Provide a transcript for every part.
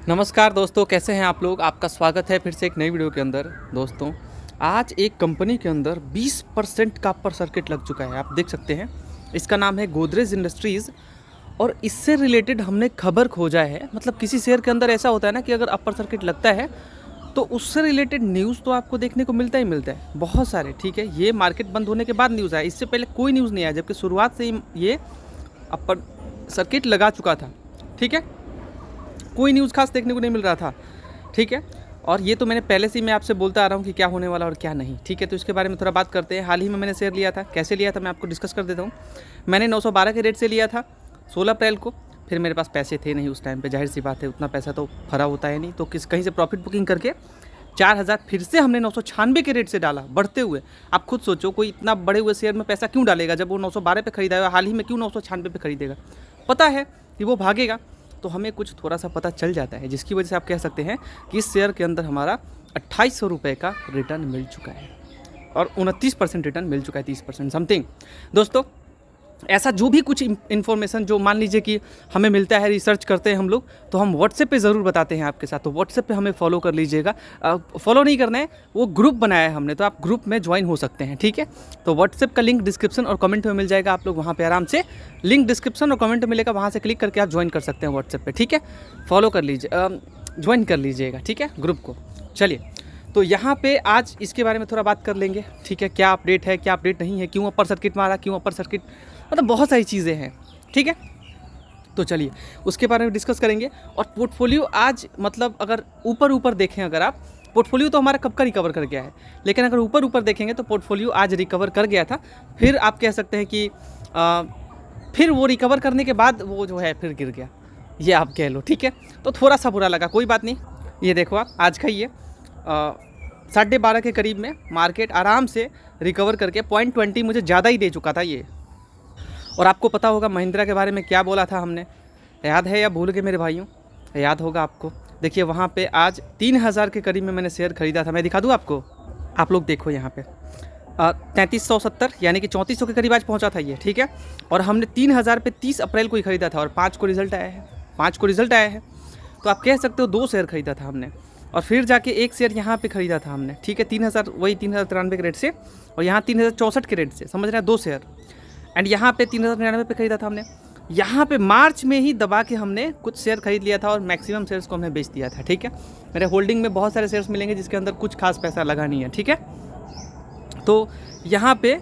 नमस्कार दोस्तों, कैसे हैं आप लोग। आपका स्वागत है फिर से एक नई वीडियो के अंदर। दोस्तों, आज एक कंपनी के अंदर 20% का अपर सर्किट लग चुका है, आप देख सकते हैं। इसका नाम है गोदरेज इंडस्ट्रीज़ और इससे रिलेटेड हमने खबर खोजा है। मतलब किसी शेयर के अंदर ऐसा होता है ना कि अगर अपर सर्किट लगता है तो उससे रिलेटेड न्यूज़ तो आपको देखने को मिलता ही मिलता है, बहुत सारे। ठीक है, ये मार्केट बंद होने के बाद न्यूज़ आया, इससे पहले कोई न्यूज़ नहीं आया, जबकि शुरुआत से ही ये अपर सर्किट लगा चुका था। ठीक है, कोई न्यूज़ खास देखने को नहीं मिल रहा था। ठीक है, और ये तो मैंने पहले से ही मैं आपसे बोलता आ रहा हूँ कि क्या होने वाला और क्या नहीं। ठीक है, तो इसके बारे में थोड़ा बात करते हैं। हाल ही में मैंने शेयर लिया था, कैसे लिया था मैं आपको डिस्कस कर देता हूँ। मैंने 912 के रेट से लिया था 16 अप्रैल को। फिर मेरे पास पैसे थे नहीं उस टाइम पे, जाहिर सी बात है, उतना पैसा तो भरा होता है नहीं, तो कहीं से प्रॉफिट बुकिंग करके 4000 फिर से हमने 996 के रेट से डाला, बढ़ते हुए। आप खुद सोचो, कोई इतना बढ़े हुए शेयर में पैसा क्यों डालेगा जब वो 912 पे खरीदा है। हाल ही में क्यों 996 पे खरीदेगा, पता है कि वो भागेगा। तो हमें कुछ थोड़ा सा पता चल जाता है, जिसकी वजह से आप कह सकते हैं कि इस शेयर के अंदर हमारा 2800 रुपये का रिटर्न मिल चुका है और 29% रिटर्न मिल चुका है, 30% समथिंग। दोस्तों, ऐसा जो भी कुछ इन्फॉर्मेशन जो मान लीजिए कि हमें मिलता है, रिसर्च करते हैं हम लोग, तो हम व्हाट्सएप पे ज़रूर बताते हैं आपके साथ। तो व्हाट्सएप पे हमें फॉलो कर लीजिएगा। फॉलो नहीं करना है, वो ग्रुप बनाया है हमने, तो आप ग्रुप में ज्वाइन हो सकते हैं। ठीक है, तो व्हाट्सएप का लिंक डिस्क्रिप्शन और कमेंट में मिल जाएगा, आप लोग वहाँ पे आराम से लिंक डिस्क्रिप्शन और कमेंट में मिलेगा, वहाँ से क्लिक करके आप ज्वाइन कर सकते हैं व्हाट्सएप पर। ठीक है, फॉलो कर लीजिए, ज्वाइन कर लीजिएगा। ठीक है, ग्रुप को। चलिए, तो यहाँ पे आज इसके बारे में थोड़ा बात कर लेंगे। ठीक है, क्या अपडेट है, क्या अपडेट नहीं है, क्यों अपर सर्किट मारा, क्यों अपर सर्किट, मतलब बहुत सारी चीज़ें हैं। ठीक है, तो चलिए उसके बारे में डिस्कस करेंगे। और पोर्टफोलियो आज, मतलब अगर ऊपर ऊपर देखें, अगर आप, पोर्टफोलियो तो हमारा कब का रिकवर कर गया है, लेकिन अगर ऊपर ऊपर देखेंगे तो पोर्टफोलियो आज रिकवर कर गया था। फिर आप कह सकते हैं कि फिर वो रिकवर करने के बाद वो जो है फिर गिर गया, ये आप कह लो। ठीक है, तो थोड़ा सा बुरा लगा, कोई बात नहीं। ये देखो आप, आज का ये 12:30 के करीब में मार्केट आराम से रिकवर करके 0.20 मुझे ज़्यादा ही दे चुका था ये। और आपको पता होगा महिंद्रा के बारे में क्या बोला था हमने, याद है या भूल गए मेरे भाइयों? याद होगा आपको। देखिए वहाँ पे आज 3000 के करीब में मैंने शेयर खरीदा था। मैं दिखा दूँ आपको, आप लोग देखो यहाँ पे 3370 यानी कि 3400 के करीब आज पहुँचा था ये। ठीक है, और हमने 3000 पे 30 अप्रैल को ही ख़रीदा था और 5 को रिज़ल्ट आया है, 5 को रिज़ल्ट आया है। तो आप कह सकते हो 2 शेयर खरीदा था हमने, और फिर जाके 1 शेयर यहाँ पे ख़रीदा था हमने। ठीक है, 3000, वही 3093 के रेट से, और यहाँ 3064 के रेट से, समझ रहे हैं, 2 शेयर। एंड यहाँ पे 3099 पे खरीदा था हमने। यहाँ पे मार्च में ही दबा के हमने कुछ शेयर खरीद लिया था और मैक्सिमम शेयर्स को हमने बेच दिया था। ठीक है, मेरे होल्डिंग में बहुत सारे शेयर्स मिलेंगे जिसके अंदर कुछ खास पैसा लगा नहीं है। ठीक है, तो यहाँ पे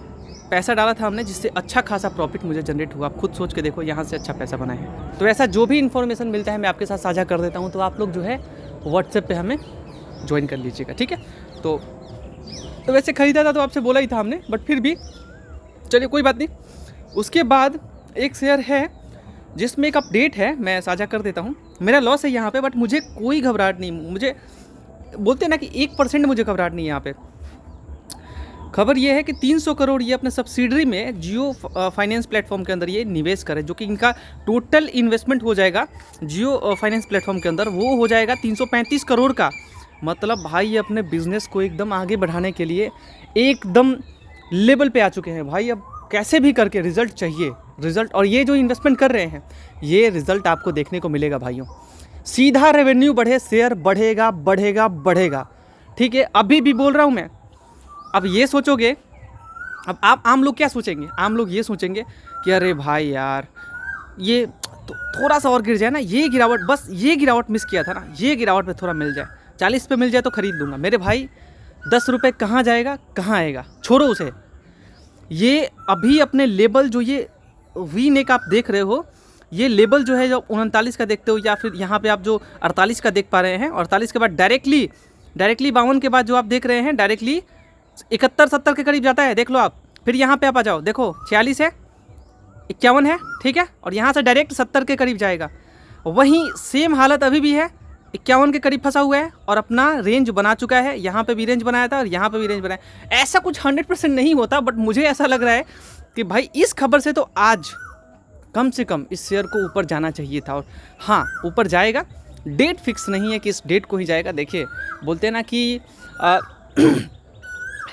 पैसा डाला था हमने, जिससे अच्छा खासा प्रॉफिट मुझे जनरेट हुआ। आप खुद सोच के देखो, यहाँ से अच्छा पैसा बना है। तो ऐसा जो भी इन्फॉर्मेशन मिलता है मैं आपके साथ साझा कर देता हूँ, तो आप लोग जो है व्हाट्सएप पे हमें ज्वाइन कर लीजिएगा। ठीक है, तो वैसे ख़रीदा था तो आपसे बोला ही था हमने, बट फिर भी चलिए कोई बात नहीं। उसके बाद एक शेयर है जिसमें एक अपडेट है, मैं साझा कर देता हूँ। मेरा लॉस है यहाँ पे, बट मुझे कोई घबराहट नहीं। मुझे बोलते हैं ना कि 1% मुझे घबराहट नहीं है यहाँ पे। खबर ये है कि 300 करोड़ ये अपने सब्सिडरी में जियो फाइनेंस प्लेटफॉर्म के अंदर ये निवेश करे, जो कि इनका टोटल इन्वेस्टमेंट हो जाएगा जियो फाइनेंस प्लेटफॉर्म के अंदर, वो हो जाएगा 335 करोड़ का। मतलब भाई ये अपने बिजनेस को एकदम आगे बढ़ाने के लिए एकदम लेवल पे आ चुके हैं भाई। अब कैसे भी करके रिज़ल्ट चाहिए, रिज़ल्ट, और ये जो इन्वेस्टमेंट कर रहे हैं ये रिज़ल्ट आपको देखने को मिलेगा भाइयों। सीधा रेवेन्यू बढ़े, शेयर बढ़ेगा बढ़ेगा बढ़ेगा। ठीक है, अभी भी बोल रहा हूँ मैं। अब ये सोचोगे, अब आप आम लोग क्या सोचेंगे? आम लोग ये सोचेंगे कि अरे भाई यार, ये तो थोड़ा सा और गिर जाए ना, ये गिरावट, बस ये गिरावट मिस किया था ना, ये गिरावट पे थोड़ा मिल जाए, 40 पे मिल जाए तो ख़रीद लूँगा। मेरे भाई 10 रुपये कहाँ जाएगा, कहाँ आएगा, छोड़ो उसे। ये अभी अपने लेवल जो ये वी नेक आप देख रहे हो, ये लेवल जो है, जो 39 का देखते हो, या फिर यहाँ पे आप जो 48 का देख पा रहे हैं, 48 के बाद डायरेक्टली 52 के बाद जो आप देख रहे हैं डायरेक्टली 71-70 के करीब जाता है, देख लो आप। फिर यहाँ पे आप आ जाओ, देखो 46 है, 51 है। ठीक है, और यहाँ से डायरेक्ट 70 के करीब जाएगा। वहीं सेम हालत अभी भी है, 51 के करीब फंसा हुआ है और अपना रेंज बना चुका है। यहाँ पे भी रेंज बनाया था और यहाँ पे भी रेंज बनाया। ऐसा कुछ 100% नहीं होता, बट मुझे ऐसा लग रहा है कि भाई इस खबर से तो आज कम से कम इस शेयर को ऊपर जाना चाहिए था। और हाँ, ऊपर जाएगा, डेट फिक्स नहीं है कि इस डेट को ही जाएगा। देखिए बोलते हैं ना कि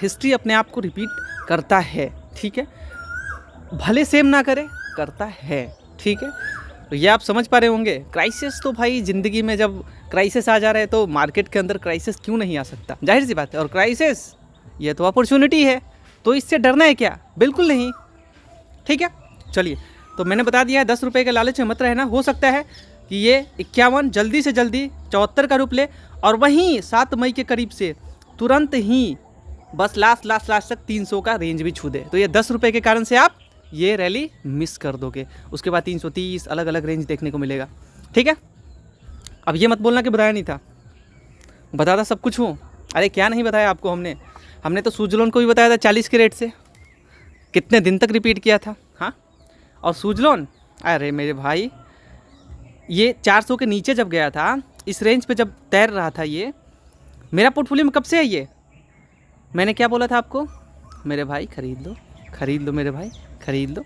हिस्ट्री अपने आप को रिपीट करता है। ठीक है, भले सेम ना करे, करता है। ठीक है, तो ये आप समझ पा रहे होंगे। क्राइसिस तो भाई ज़िंदगी में जब क्राइसिस आ जा रहा है तो मार्केट के अंदर क्राइसिस क्यों नहीं आ सकता, जाहिर सी बात है। और क्राइसिस ये तो अपॉर्चुनिटी है, तो इससे डरना है क्या, बिल्कुल नहीं। ठीक है, चलिए, तो मैंने बता दिया है 10 रुपये के लालच में मत रहना। हो सकता है कि ये 51 जल्दी से जल्दी 74 का रूप ले और वहीं 7 मई के करीब से तुरंत ही बस लास्ट तक 300 का रेंज भी छू दे। तो ये 10 रुपये के कारण से आप ये रैली मिस कर दोगे, उसके बाद 330 अलग अलग रेंज देखने को मिलेगा। ठीक है, अब ये मत बोलना कि बताया नहीं था, बताता सब कुछ हूँ। अरे क्या नहीं बताया आपको, हमने तो सूजलोन को भी बताया था 40 के रेट से, कितने दिन तक रिपीट किया था। हाँ, और सूजलोन, अरे मेरे भाई ये 400 के नीचे जब गया था, इस रेंज पे जब तैर रहा था, ये मेरा पोर्टफोलियो में कब से है ये, मैंने क्या बोला था आपको, मेरे भाई खरीद लो मेरे भाई, खरीद लो।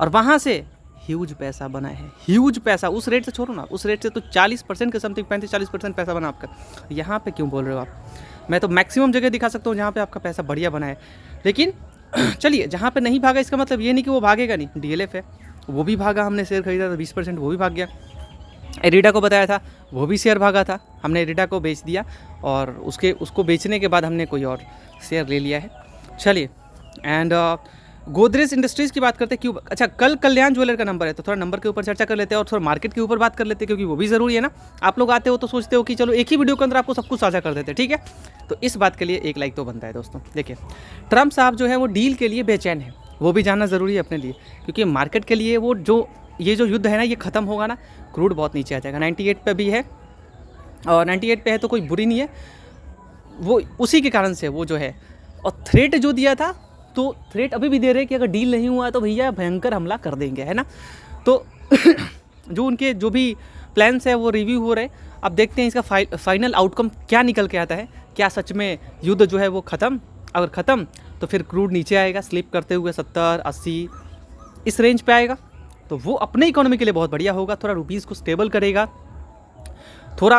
और वहाँ से ह्यूज पैसा बना है, ह्यूज पैसा। उस रेट से छोड़ो ना, उस रेट से तो 40% के समथिंग 35-40% पैसा बना आपका। यहाँ पे क्यों बोल रहे हो आप, मैं तो मैक्सिमम जगह दिखा सकता हूँ जहाँ पे आपका पैसा बढ़िया बना है। लेकिन चलिए, जहाँ पे नहीं भागा इसका मतलब ये नहीं कि वो भागेगा नहीं। DLF है, वो भी भागा, हमने शेयर खरीदा था 20%, वो भी भाग गया। एरिडा को बताया था, वो भी शेयर भागा था, हमने एरिडा को बेच दिया और उसको बेचने के बाद हमने कोई और शेयर ले लिया है। चलिए, एंड गोदरेज इंडस्ट्रीज़ की बात करते हैं। क्यों, अच्छा, कल कल्याण ज्वेलर का नंबर है तो थोड़ा नंबर के ऊपर चर्चा कर लेते हैं और थोड़ा मार्केट के ऊपर बात कर लेते हैं, क्योंकि वो भी ज़रूरी है ना। आप लोग आते हो तो सोचते हो कि चलो एक ही वीडियो के अंदर आपको सब कुछ साझा कर देते हैं, ठीक है। तो इस बात के लिए एक लाइक तो बनता है दोस्तों। देखिए, ट्रम्प साहब जो है वो डील के लिए बेचैन है, वो भी जानना ज़रूरी है अपने लिए, क्योंकि मार्केट के लिए वो ये जो युद्ध है ना, ये ख़त्म होगा ना, क्रूड बहुत नीचे आ जाएगा। 98 पे भी है और 98 पे है तो कोई बुरी नहीं है, वो उसी के कारण से वो जो है। और थ्रेट जो दिया था, तो थ्रेट अभी भी दे रहे हैं कि अगर डील नहीं हुआ तो भैया भयंकर हमला कर देंगे, है ना। तो जो उनके जो भी प्लान्स है वो रिव्यू हो रहे हैं। अब देखते हैं इसका फाइनल आउटकम क्या निकल के आता है। क्या सच में युद्ध जो है वो ख़त्म, अगर ख़त्म तो फिर क्रूड नीचे आएगा स्लिप करते हुए 70-80 इस रेंज पे आएगा, तो वो अपने इकोनॉमी के लिए बहुत बढ़िया होगा। थोड़ा रुपीज़ को स्टेबल करेगा, थोड़ा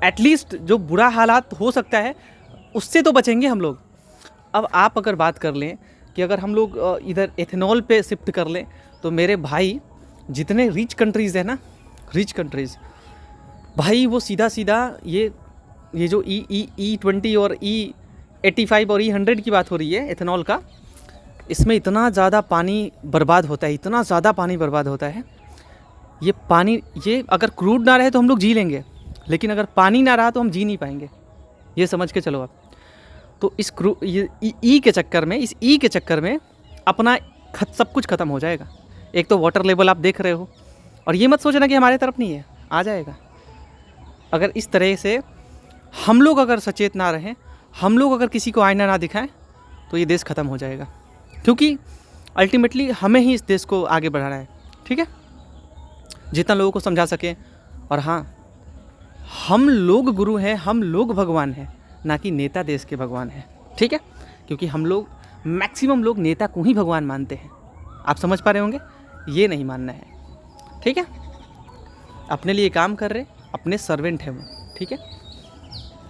एटलीस्ट जो बुरा हालात हो सकता है उससे तो बचेंगे हम लोग। अब आप अगर बात कर लें कि अगर हम लोग इधर एथेनॉल पे शिफ्ट कर लें, तो मेरे भाई जितने रिच कंट्रीज़ है ना, रिच कंट्रीज़ भाई, वो सीधा ये जो E20 और E85 और E100 की बात हो रही है एथेनॉल का, इसमें इतना ज़्यादा पानी बर्बाद होता है, इतना ज़्यादा पानी बर्बाद होता है। ये पानी, ये अगर क्रूड ना रहे तो हम लोग जी लेंगे, लेकिन अगर पानी ना रहा तो हम जी नहीं पाएंगे, ये समझ के चलो आप। तो इस ई के चक्कर में अपना सब कुछ ख़त्म हो जाएगा। एक तो वाटर लेवल आप देख रहे हो, और ये मत सोचना कि हमारे तरफ नहीं है, आ जाएगा। अगर इस तरह से हम लोग अगर सचेत ना रहें, हम लोग अगर किसी को आईना ना दिखाएं, तो ये देश ख़त्म हो जाएगा, क्योंकि अल्टीमेटली हमें ही इस देश को आगे बढ़ाना है, ठीक है। जितना लोगों को समझा सकें। और हाँ, हम लोग गुरु हैं, हम लोग भगवान हैं, ना कि नेता देश के भगवान हैं, ठीक है। क्योंकि हम लोग मैक्सिमम लोग नेता को ही भगवान मानते हैं, आप समझ पा रहे होंगे, ये नहीं मानना है, ठीक है। अपने लिए काम कर रहे, अपने सर्वेंट हैं वो, ठीक है।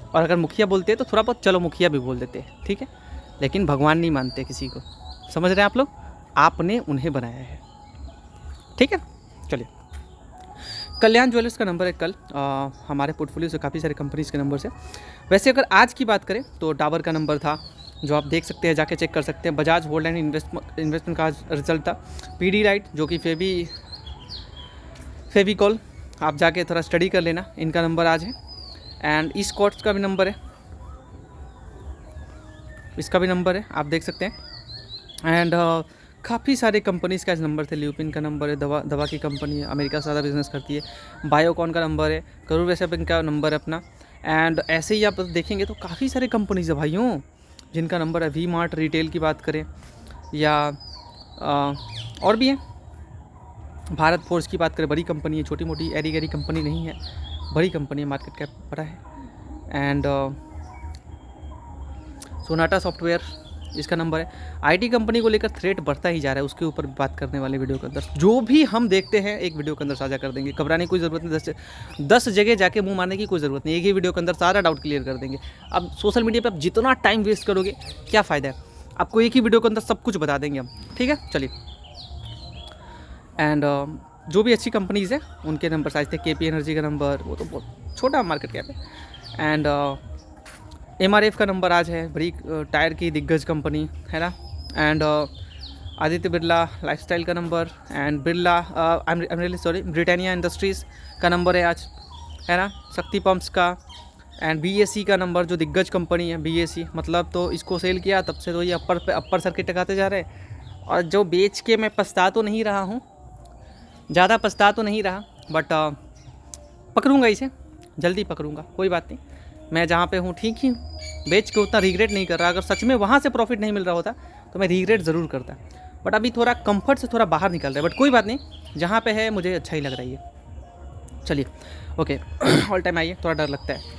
और अगर मुखिया बोलते हैं तो थोड़ा बहुत चलो मुखिया भी बोल देते हैं, ठीक है, लेकिन भगवान नहीं मानते किसी को, समझ रहे हैं आप लोग, आपने उन्हें बनाया है, ठीक है। चलिए, कल्याण ज्वेलर्स का नंबर है कल, हमारे पोर्टफोलियो से काफ़ी सारे कंपनीज़ के नंबर से। वैसे अगर आज की बात करें तो डाबर का नंबर था, जो आप देख सकते हैं, जाके चेक कर सकते हैं। बजाज गोल्ड एंड इन्वेस्टमेंट का आज रिजल्ट था। पीडीलाइट, जो कि फेविकॉल, आप जाके थोड़ा स्टडी कर लेना, इनका नंबर आज है। एंड ई-स्कॉट्स का भी नंबर है, इसका भी नंबर है, आप देख सकते हैं। एंड काफ़ी सारे कंपनीज़ का नंबर थे। ल्यूपिन का नंबर है, दवा की कंपनी है, अमेरिका से ज़्यादा बिजनेस करती है। बायोकॉन का नंबर है, करूर वैश्य बैंक का नंबर है अपना। एंड ऐसे ही आप देखेंगे तो काफ़ी सारे कंपनीज़ है भाइयों जिनका नंबर है। वी मार्ट रिटेल की बात करें या और भी हैं, भारत फोर्स की बात करें, बड़ी कंपनी है, छोटी मोटी एरी गैरी कंपनी नहीं है, बड़ी कंपनी है, मार्केट कैप बड़ा है। एंड सोनाटा सॉफ्टवेयर, इसका नंबर है। आईटी कंपनी को लेकर थ्रेट बढ़ता ही जा रहा है, उसके ऊपर बात करने वाले वीडियो के अंदर जो भी हम देखते हैं एक वीडियो के अंदर साझा कर देंगे। घबराने की कोई ज़रूरत नहीं, 10 जगह जाके मुंह मारने की कोई ज़रूरत नहीं, एक ही वीडियो के अंदर सारा डाउट क्लियर कर देंगे। अब सोशल मीडिया पे आप जितना टाइम वेस्ट करोगे क्या फ़ायदा है, आपको एक ही वीडियो के अंदर सब कुछ बता देंगे हम, ठीक है। चलिए, एंड जो भी अच्छी कंपनीज़ है उनके नंबर आए थे। केपी एनर्जी का नंबर, वो तो बहुत छोटा मार्केट कैप है। एंड एमआरएफ का नंबर आज है, बड़ी टायर की दिग्गज कंपनी है ना। एंड आदित्य बिरला लाइफस्टाइल का number, and Birla I am really sorry Britannia industries का नंबर है आज, है ना। शक्ति पंप्स का, एंड बीएससी का नंबर, जो दिग्गज कंपनी है बीएससी, मतलब तो इसको सेल किया तब से तो ये अपर सर्किट टकाते जा रहे हैं। और जो बेच के मैं पछता तो नहीं रहा हूँ, ज़्यादा पछता तो नहीं रहा, बट पकड़ूंगा इसे, जल्दी पकड़ूंगा, कोई बात नहीं। मैं जहाँ पे हूँ ठीक ही हूँ, बेच के उतना रिग्रेट नहीं कर रहा। अगर सच में वहाँ से प्रॉफिट नहीं मिल रहा होता तो मैं रिग्रेट ज़रूर करता, बट अभी थोड़ा कंफर्ट से थोड़ा बाहर निकल रहा है, बट कोई बात नहीं, जहाँ पे है मुझे अच्छा ही लग रही है। चलिए ओके ऑल टाइम आइए, थोड़ा डर लगता है।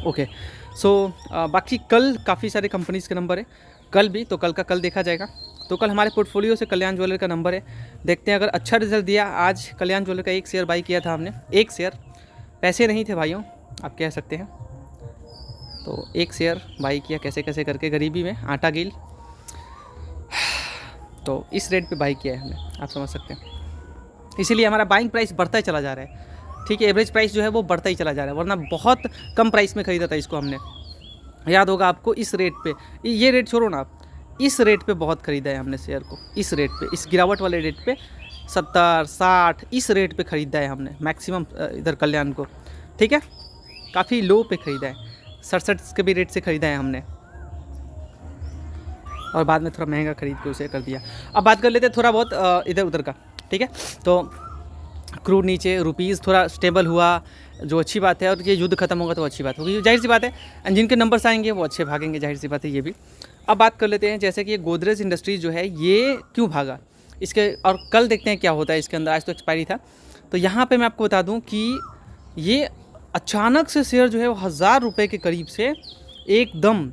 ओके सो बाकी कल काफ़ी सारे कंपनीज़ के नंबर है, कल भी, तो कल का कल देखा जाएगा। तो कल हमारे पोर्टफोलियो से कल्याण ज्वेलर का नंबर है, देखते हैं अगर अच्छा रिजल्ट दिया। आज कल्याण ज्वेलर का 1 शेयर बाई किया था हमने, 1 शेयर, पैसे नहीं थे भाइयों, आप कह सकते हैं। तो 1 शेयर बाई किया कैसे कैसे करके, गरीबी में आटा गिल, तो इस रेट पे बाई किया है हमने, आप समझ सकते हैं। इसीलिए हमारा बाइंग प्राइस बढ़ता ही चला जा रहा है, ठीक है। एवरेज प्राइस जो है वो बढ़ता ही चला जा रहा है, वरना बहुत कम प्राइस में ख़रीदा था इसको हमने, याद होगा आपको। इस रेट पे, ये रेट छोड़ो ना आप, इस रेट पे बहुत ख़रीदा है हमने शेयर को, इस रेट पे, इस गिरावट वाले रेट पे 70 60 इस रेट पे ख़रीदा है हमने मैक्सिमम इधर कल्याण को, ठीक है। काफ़ी लो पे ख़रीदा है, 67 के भी रेट से ख़रीदा है हमने, और बाद में थोड़ा महंगा खरीद के उसे कर दिया। अब बात कर लेते हैं थोड़ा बहुत इधर उधर का, ठीक है। तो क्रूड नीचे, रुपीज़ थोड़ा स्टेबल हुआ, जो अच्छी बात है, और ये युद्ध खत्म होगा तो अच्छी बात होगी, जाहिर सी बात है। एंड जिनके नंबर्स आएंगे वो अच्छे भागेंगे, जाहिर सी बात है ये भी। अब बात कर लेते हैं जैसे कि ये गोदरेज इंडस्ट्रीज़ जो है ये क्यों भागा इसके, और कल देखते हैं क्या होता है इसके अंदर। आज तो एक्सपायरी था, तो यहाँ पे मैं आपको बता दूँ कि ये अचानक से शेयर जो है वो 1000 रुपये के करीब से एकदम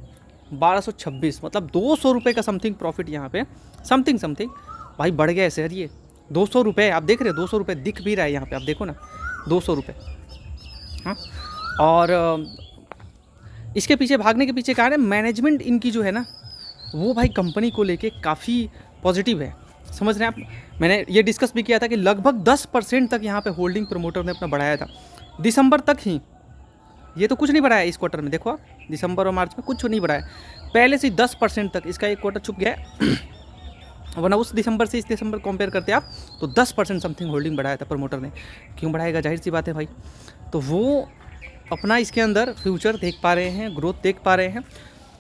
1226, मतलब 200 रुपये का समथिंग प्रॉफिट यहाँ पे, समथिंग भाई बढ़ गया है शेयर। ये 200 रुपये आप देख रहे हैं, 200 रुपये दिख भी रहा है यहाँ पे, आप देखो ना 200 रुपये। हाँ, और इसके पीछे भागने के पीछे कारण है मैनेजमेंट इनकी जो है ना, वो भाई कंपनी को लेके काफ़ी पॉजिटिव है, समझ रहे हैं आप। मैंने ये डिस्कस भी किया था कि लगभग 10% तक यहाँ पे होल्डिंग प्रमोटर ने अपना बढ़ाया था दिसंबर तक ही। ये तो कुछ नहीं बढ़ाया इस क्वार्टर में, देखो आप, दिसंबर और मार्च में कुछ नहीं बढ़ाया, पहले से 10% तक इसका एक क्वार्टर छुप गया है। वरना उस दिसंबर से इस दिसंबर कंपेयर करते आप तो 10% समथिंग होल्डिंग बढ़ाया था प्रमोटर ने। क्यों बढ़ाएगा, जाहिर सी बात है भाई, तो वो अपना इसके अंदर फ्यूचर देख पा रहे हैं, ग्रोथ देख पा रहे हैं।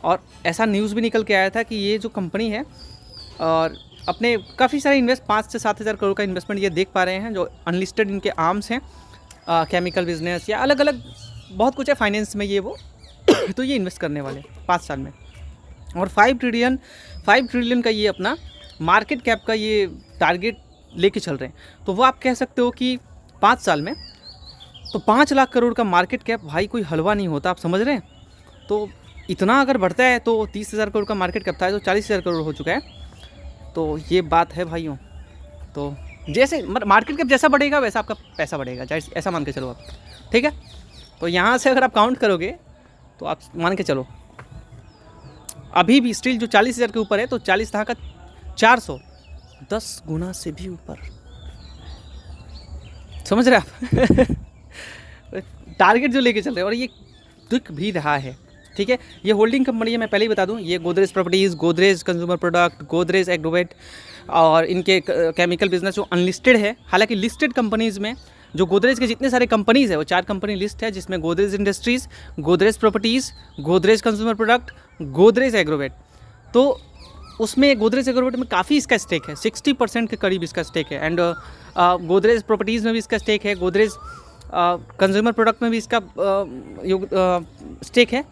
और ऐसा न्यूज़ भी निकल के आया था कि ये जो कंपनी है और अपने काफ़ी सारे 5 से 7 हज़ार करोड़ का इन्वेस्टमेंट ये देख पा रहे हैं, जो अनलिस्टेड इनके आर्म्स हैं, केमिकल बिजनेस या अलग अलग बहुत कुछ है फाइनेंस में ये वो तो ये इन्वेस्ट करने वाले 5 साल में, और 5 ट्रिलियन का ये अपना मार्केट कैप का ये टारगेट लेके चल रहे हैं। तो वो आप कह सकते हो कि 5 साल में तो 5 लाख करोड़ का मार्केट कैप भाई कोई हलवा नहीं होता, आप समझ रहे हैं। तो इतना अगर बढ़ता है तो 30,000 करोड़ का मार्केट कैप था तो 40,000 करोड़ हो चुका है, तो ये बात है भाइयों। तो जैसे मार्केट कैप जैसा बढ़ेगा वैसा आपका पैसा बढ़ेगा, ऐसा मान के चलो आप, ठीक है। तो यहाँ से अगर आप काउंट करोगे तो आप मान के चलो अभी भी स्टिल जो 40,000 के ऊपर है, तो 40 था का 400, 10 गुना से भी ऊपर, समझ रहे आप टारगेट जो लेके चल रहे हैं, और ये दिख भी रहा है, ठीक है। ये होल्डिंग कंपनी है, मैं पहले ही बता दूं, ये Godrej properties, Godrej consumer product, Godrej Agrovet और इनके केमिकल बिजनेस जो अनलिस्टेड है। हालांकि लिस्टेड कंपनीज़ में जो गोदरेज के जितने सारे कंपनीज़ है वो 4 कंपनी लिस्ट है, जिसमें Godrej industries, Godrej properties, Godrej consumer product, Godrej Agrovet. तो उसमें गोदरेज एग्रोवेट में काफ़ी इसका स्टेक है, 60% के करीब इसका स्टेक है। एंड गोदरेज प्रॉपर्टीज़ में भी इसका स्टेक है, गोदरेज कंज्यूमर प्रोडक्ट में भी इसका स्टेक है।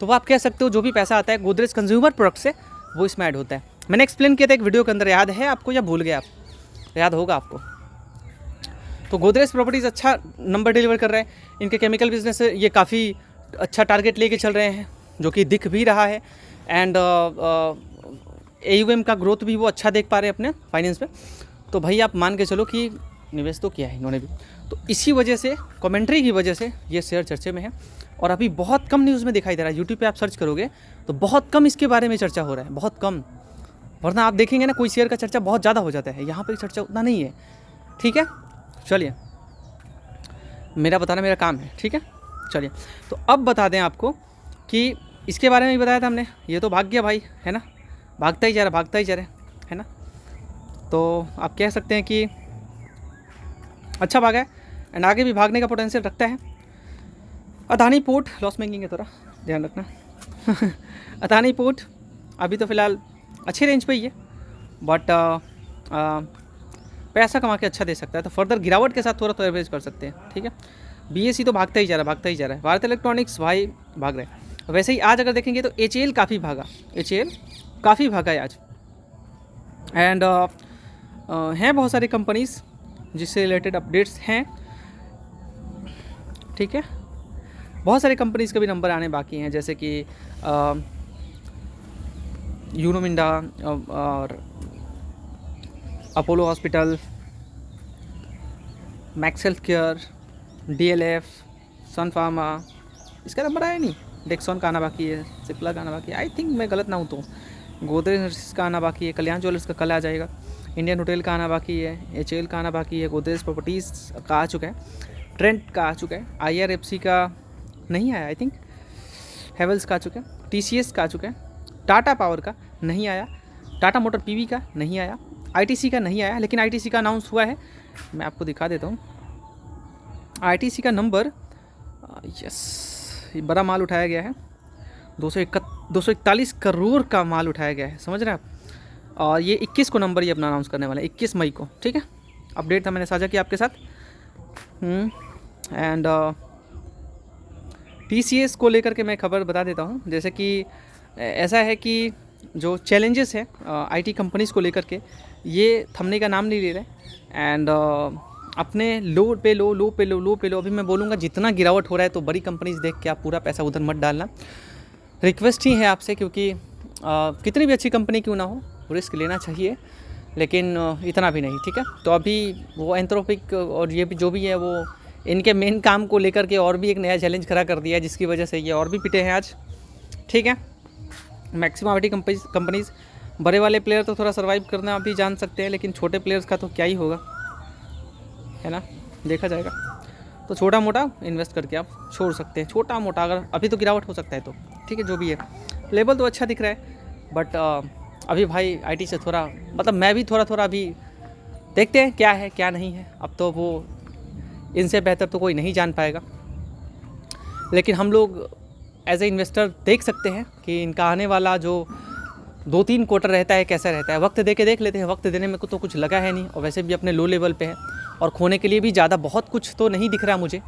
तो वो आप कह सकते हो जो भी पैसा आता है गोदरेज कंज्यूमर प्रोडक्ट से वो इसमें ऐड होता है। मैंने एक्सप्लेन किया था एक वीडियो के अंदर, याद है आपको या भूल गए आप, याद होगा आपको। तो गोदरेज प्रॉपर्टीज़ अच्छा नंबर डिलीवर कर रहा है, इनके केमिकल बिजनेस से ये काफ़ी अच्छा टारगेट लेके चल रहे हैं, जो कि दिख भी रहा है। एंड AUM का ग्रोथ भी वो अच्छा देख पा रहे हैं अपने फाइनेंस में। तो भाई आप मान के चलो कि निवेश तो किया है इन्होंने भी, तो इसी वजह से, कमेंट्री की वजह से ये शेयर चर्चे में है। और अभी बहुत कम न्यूज़ में दिखाई दे रहा है, यूट्यूब पे आप सर्च करोगे तो बहुत कम इसके बारे में चर्चा हो रहा है, बहुत कम। वरना आप देखेंगे ना कोई शेयर का चर्चा बहुत ज़्यादा हो जाता है, यहाँ पर चर्चा उतना नहीं है। ठीक है, चलिए मेरा बताना मेरा काम है, ठीक है। चलिए तो अब बता दें आपको कि इसके बारे में भी बताया था हमने, ये तो भाग गया भाई, है ना, भागता ही जा रहा, भागता ही जा रहा है ना। तो आप कह सकते हैं कि अच्छा भागा है एंड आगे भी भागने का पोटेंशियल रखता है। अदानी पोर्ट लॉस मेकिंग है, थोड़ा ध्यान रखना। अदानी पोर्ट अभी तो फ़िलहाल अच्छे रेंज पे ही है, बट पैसा कमा के अच्छा दे सकता है, तो फर्दर गिरावट के साथ थोड़ा तो एवरेज कर सकते हैं, ठीक है। बीएसई तो भागता ही जा रहा है, भागता ही जा रहा है। भारत इलेक्ट्रॉनिक्स भाई भाग रहे हैं। वैसे ही आज अगर देखेंगे तो एचएएल काफ़ी भागा, एचएएल काफ़ी भागा है आज। एंड हैं बहुत सारी कंपनीज़ जिससे रिलेटेड अपडेट्स हैं, ठीक है। बहुत सारी कंपनीज़ के भी नंबर आने बाकी हैं, जैसे कि यूनो मिंडा और Apollo hospital, Max health care, DLF, Sun Pharma, इसका नंबर आया नहीं। डेक्सॉन का आना बाकी है, सिप्ला का आना बाकी है, आई थिंक मैं गलत ना हूँ तो। गोदरेज इंडस्ट्रीज का आना बाकी है, कल्याण ज्वेलर्स का कल आ जाएगा, इंडियन होटल का आना बाकी है, एचएएल का आना बाकी है, गोदरेज प्रॉपर्टीज़ का आ चुका है, ट्रेंट का आ चुका है, आईआरएफसी का नहीं आया आई थिंक, हेवल्स का आ चुका है, टीसीएस का आ चुका है, टाटा पावर का नहीं आया, टाटा मोटर पीवी का नहीं आया, आईटीसी का नहीं आया, लेकिन आईटीसी का अनाउंस हुआ है, मैं आपको दिखा देता हूँ। आईटीसी का नंबर यस, बड़ा माल उठाया गया है, 241 करोड़ का माल उठाया गया है, समझ रहे हैं आप। और ये 21 को नंबर ये अपना अनाउंस करने वाला है, 21 मई को, ठीक है। अपडेट था, मैंने साझा किया आपके साथ। एंड टीसीएस को लेकर के मैं खबर बता देता हूँ, जैसे कि ऐसा है कि जो चैलेंजेस है आईटी कंपनीज़ को लेकर के, ये थमने का नाम नहीं ले रहे। एंड अपने लो पे लो, लो पे लो, लो पे लो। अभी मैं बोलूँगा जितना गिरावट हो रहा है तो बड़ी कंपनीज देख के आप पूरा पैसा उधर मत डालना, रिक्वेस्ट ही है आपसे, क्योंकि कितनी भी अच्छी कंपनी क्यों ना हो, रिस्क लेना चाहिए, लेकिन इतना भी नहीं, ठीक है। तो अभी वो एंथ्रोपिक और ये भी जो भी है, वो इनके मेन काम को लेकर के और भी एक नया चैलेंज खड़ा कर दिया है, जिसकी वजह से ये और भी पिटे हैं आज, ठीक है। मैक्सिमम आईटी कंपनीज, बड़े वाले प्लेयर तो थोड़ा सर्वाइव करना अभी जान सकते हैं, लेकिन छोटे प्लेयर्स का तो क्या ही होगा, है ना, देखा जाएगा। तो छोटा मोटा इन्वेस्ट करके आप छोड़ सकते हैं, छोटा मोटा, अगर अभी तो गिरावट हो सकता है तो, ठीक है। जो भी है लेवल तो अच्छा दिख रहा है, बट अभी भाई आईटी से थोड़ा, मतलब मैं भी थोड़ा थोड़ा अभी देखते हैं क्या है क्या नहीं है। अब तो वो इनसे बेहतर तो कोई नहीं जान पाएगा, लेकिन हम लोग एज ए इन्वेस्टर देख सकते हैं कि इनका आने वाला जो 2-3 क्वार्टर रहता है कैसा रहता है। वक्त दे के देख लेते हैं, वक्त देने में तो कुछ लगा है नहीं, और वैसे भी अपने लो लेवल पे है, और खोने के लिए भी ज़्यादा बहुत कुछ तो नहीं दिख रहा मुझे।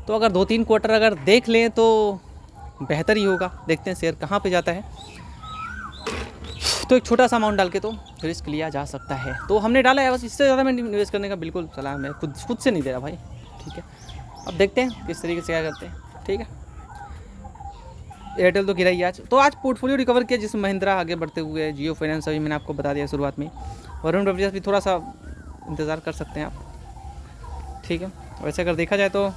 तो अगर 2-3 क्वार्टर अगर देख लें तो बेहतर ही होगा। देखते हैं शेयर कहाँ पे जाता है। तो एक छोटा सा अमाउंट डाल के तो रिस्क लिया जा सकता है। तो हमने डाला है, बस इससे ज़्यादा मैं निवेश करने का बिल्कुल सलाह मैं खुद से नहीं दे रहा भाई, ठीक है। अब देखते हैं किस तरीके से क्या करते हैं, ठीक है। एयरटेल तो गिरा ही आज, तो आज पोर्टफोलियो रिकवर किया, जिसमें महिंद्रा आगे बढ़ते हुए, जियो फाइनेंस अभी मैंने आपको बता दिया शुरुआत में, वरुण ब्रजेश भी थोड़ा सा इंतज़ार कर सकते हैं आप, ठीक है। वैसे अगर देखा जाए तो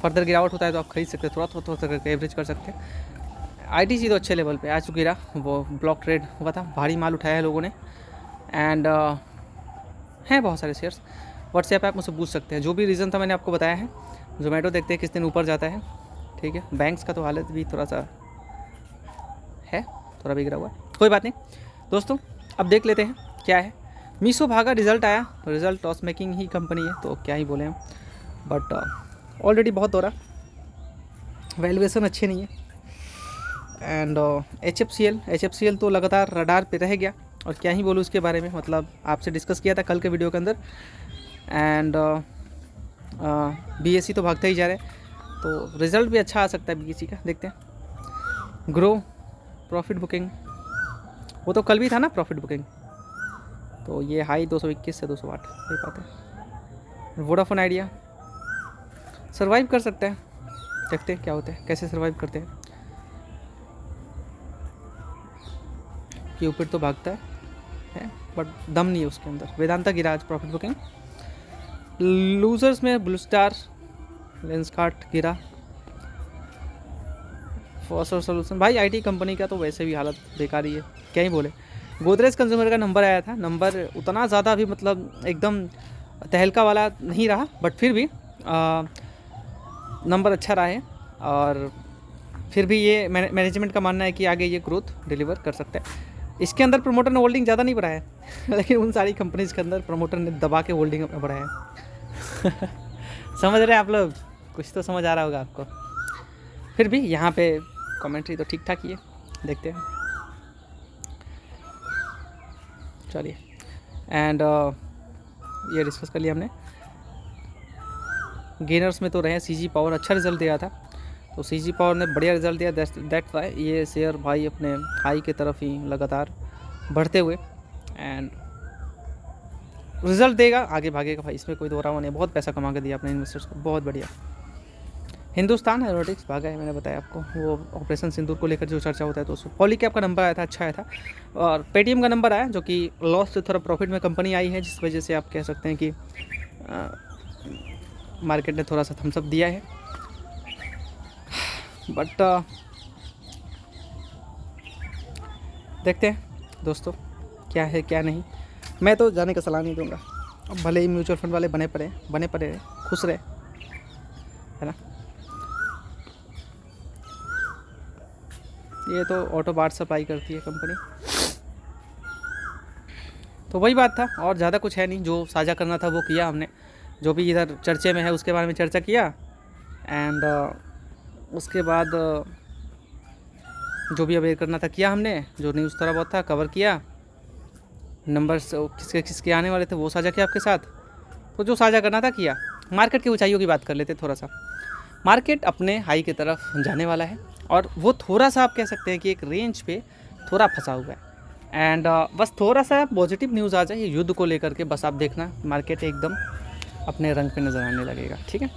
फर्दर गिरावट होता है तो आप खरीद सकते हैं, थोड़ा करके एवरेज कर सकते हैं। आईटीसी तो अच्छे लेवल पे आज गिरा, वो ब्लॉक ट्रेड हुआ था, भारी माल उठाया है लोगों ने। एंड हैं बहुत सारे शेयर्स, व्हाट्सएप ऐप मुझसे पूछ सकते हैं, जो भी रीज़न था मैंने आपको बताया है। जोमेटो देखते हैं किस दिन ऊपर जाता है, ठीक है। बैंक्स का तो हालत भी थोड़ा सा है, थोड़ा बिगड़ा हुआ है, कोई बात नहीं दोस्तों। अब देख लेते हैं क्या है। मीशो भागा, रिजल्ट आया, रिजल्ट लॉस मेकिंग ही कंपनी है तो क्या ही बोले हम, बट ऑलरेडी बहुत हो रहा, वैल्यूएशन अच्छे नहीं है। एंड HFCL तो लगातार रडार पे रह गया, और क्या ही बोलूँ उसके बारे में, मतलब आपसे डिस्कस किया था कल के वीडियो के अंदर। एंड BSE तो भागता ही जा रहा है, तो रिज़ल्ट भी अच्छा आ सकता है BSE का, देखते हैं। ग्रो प्रॉफिट बुकिंग, वो तो कल भी था ना प्रॉफिट बुकिंग, तो ये हाई 221 से 208, ये बात है। वोडाफोन आइडिया सर्वाइव कर सकता है, देखते हैं क्या होता है, कैसे सर्वाइव करते हैं। क्यूपिड तो भागता है बट दम नहीं है उसके अंदर। वेदांता गिरा आज प्रॉफिट बुकिंग। लूजर्स में ब्लू स्टार, लेंसकार्ट गिरा। फॉस्टर सोल्यूशन भाई आईटी कंपनी का तो वैसे भी हालत बेकार ही है, क्या ही बोले। गोदरेज कंज्यूमर का नंबर आया था, नंबर उतना ज़्यादा भी मतलब एकदम तहलका वाला नहीं रहा, बट फिर भी नंबर अच्छा रहा है। और फिर भी ये मैनेजमेंट का मानना है कि आगे ये ग्रोथ डिलीवर कर सकता है। इसके अंदर प्रमोटर ने होल्डिंग ज़्यादा नहीं बढ़ाया है लेकिन उन सारी कंपनीज़ के अंदर प्रमोटर ने दबा के होल्डिंग अपना बढ़ाया है समझ रहे हैं आप लोग, कुछ तो समझ आ रहा होगा आपको। फिर भी यहाँ पे कमेंट्री तो ठीक ठाक ही है, देखते हैं। चलिए, एंड ये डिस्कस कर लिया हमने। गेनर्स में तो रहे सीजी पावर, अच्छा रिजल्ट दिया था, तो सीजी पावर ने बढ़िया रिजल्ट दिया, दैट्स वाई ये शेयर भाई अपने हाई की तरफ ही लगातार बढ़ते हुए एंड रिजल्ट देगा, आगे भागेगा भाई, इसमें कोई दो राह नहीं। बहुत पैसा कमा के दिया अपने इन्वेस्टर्स को, बहुत बढ़िया। हिंदुस्तान एरोनॉटिक्स भागा है, मैंने बताया आपको, वो ऑपरेशन सिंदूर को लेकर जो चर्चा होता है, तो उसमें पॉलीकैब का नंबर आया था, अच्छा आया था। और पेटीएम का नंबर आया जो कि लॉस से थोड़ा प्रॉफिट में कंपनी आई है, जिस वजह से आप कह सकते हैं कि मार्केट ने थोड़ा सा थम्सअप दिया है। बट देखते हैं दोस्तों क्या है क्या नहीं। मैं तो जाने का सलाह नहीं दूंगा, अब भले ही म्यूचुअल फंड वाले बने पड़े खुश रहे, है ना। ये तो ऑटो पार्ट सप्लाई करती है कंपनी, तो वही बात था, और ज़्यादा कुछ है नहीं। जो साझा करना था वो किया हमने, जो भी इधर चर्चे में है उसके बारे में चर्चा किया, एंड उसके बाद जो भी अवेयर करना था किया हमने, जो न्यूज़ थोड़ा बहुत था कवर किया, नंबर्स किसके किसके आने वाले थे वो साझा किया आपके साथ। तो जो साझा करना था किया। मार्केट की ऊंचाइयों की बात कर लेते थोड़ा सा। मार्केट अपने हाई की तरफ जाने वाला है, और वो थोड़ा सा आप कह सकते हैं कि एक रेंज पे थोड़ा फंसा हुआ है। एंड बस थोड़ा सा पॉजिटिव न्यूज़ आ जाए युद्ध को लेकर के, बस आप देखना मार्केट एकदम अपने रंग पे नज़र आने लगेगा, ठीक है।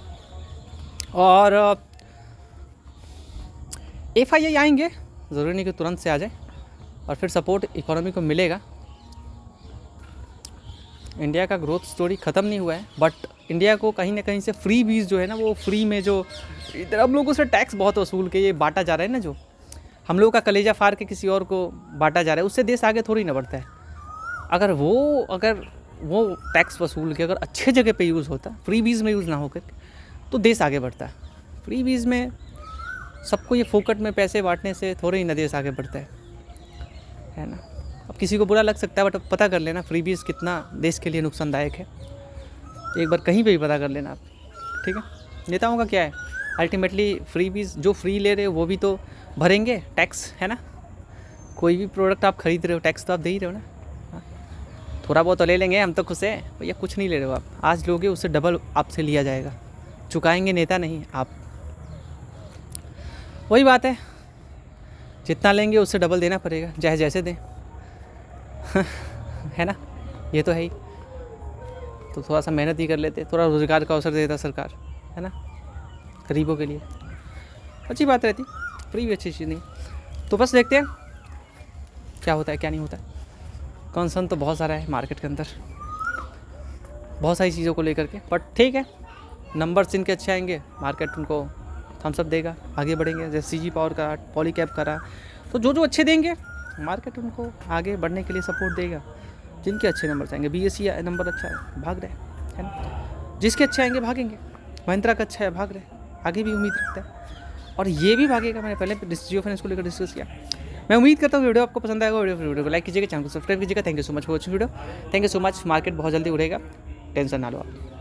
और FII आएंगे, ज़रूरी नहीं कि तुरंत से आ जाए, और फिर सपोर्ट इकोनॉमी को मिलेगा। इंडिया का ग्रोथ स्टोरी ख़त्म नहीं हुआ है, बट इंडिया को कहीं ना कहीं से फ्री बीज जो है ना, वो फ्री में जो इधर हम लोगों से टैक्स बहुत वसूल के ये बांटा जा रहा है ना, जो हम लोगों का कलेजा फाड़ के किसी और को बांटा जा रहा है, उससे देश आगे थोड़ी ना बढ़ता है। अगर वो टैक्स वसूल के अगर अच्छे जगह पे यूज़ होता, फ्री बीज में यूज़ ना होकर, तो देश आगे बढ़ता है। फ्री बीज में सबको ये फोकट में पैसे बांटने से थोड़े ही ना देश आगे बढ़ता है ना। अब किसी को बुरा लग सकता है, बट पता कर लेना फ्री बीज कितना देश के लिए नुकसानदायक है, एक बार कहीं पे भी पता कर लेना आप, ठीक है। नेताओं का क्या है, अल्टीमेटली फ्री बीज जो फ्री ले रहे हो वो भी तो भरेंगे टैक्स, है ना। कोई भी प्रोडक्ट आप खरीद रहे हो टैक्स तो आप दे ही रहे हो ना। थोड़ा बहुत तो ले लेंगे, हम तो खुश हैं भैया, कुछ नहीं ले रहे हो आप, आज लोगे उससे डबल आपसे लिया जाएगा, चुकाएंगे नेता नहीं आप। वही बात है, जितना लेंगे उससे डबल देना पड़ेगा, चाहे जैसे दें है ना, ये तो है ही। तो थोड़ा सा मेहनत ही कर लेते, थोड़ा रोज़गार का अवसर देता सरकार, है ना, गरीबों के लिए अच्छी बात रहती, फ्री भी अच्छी चीज़ नहीं। तो बस देखते हैं क्या होता है क्या नहीं होता है। कंसर्न तो बहुत सारा है मार्केट के अंदर, बहुत सारी चीज़ों को लेकर के, बट ठीक है, नंबर्स इनके अच्छे आएंगे, मार्केट उनको थम्सअप देगा, आगे बढ़ेंगे। जैसे सीजी पावर का, पॉलीकैब करा, तो जो अच्छे देंगे मार्केट उनको आगे बढ़ने के लिए सपोर्ट देगा। जिनके अच्छे नंबर आएंगे, BSE नंबर अच्छा है, भाग रहे है ना, जिसके अच्छे आएंगे भागेंगे। महिंद्रा का अच्छा है, भाग रहे, आगे भी उम्मीद रखता है, और ये भी भागेगा। मैंने पहले जियो फाइनेंस को लेकर डिस्कस किया। मैं उम्मीद करता हूँ वीडियो आपको पसंद आएगा। वीडियो को लाइक कीजिएगा, चैनल को सब्सक्राइब कीजिएगा। Thank you so much for watching video, thank you so much. Market बहुत जल्दी उड़ेगा, टेंशन ना लो आप।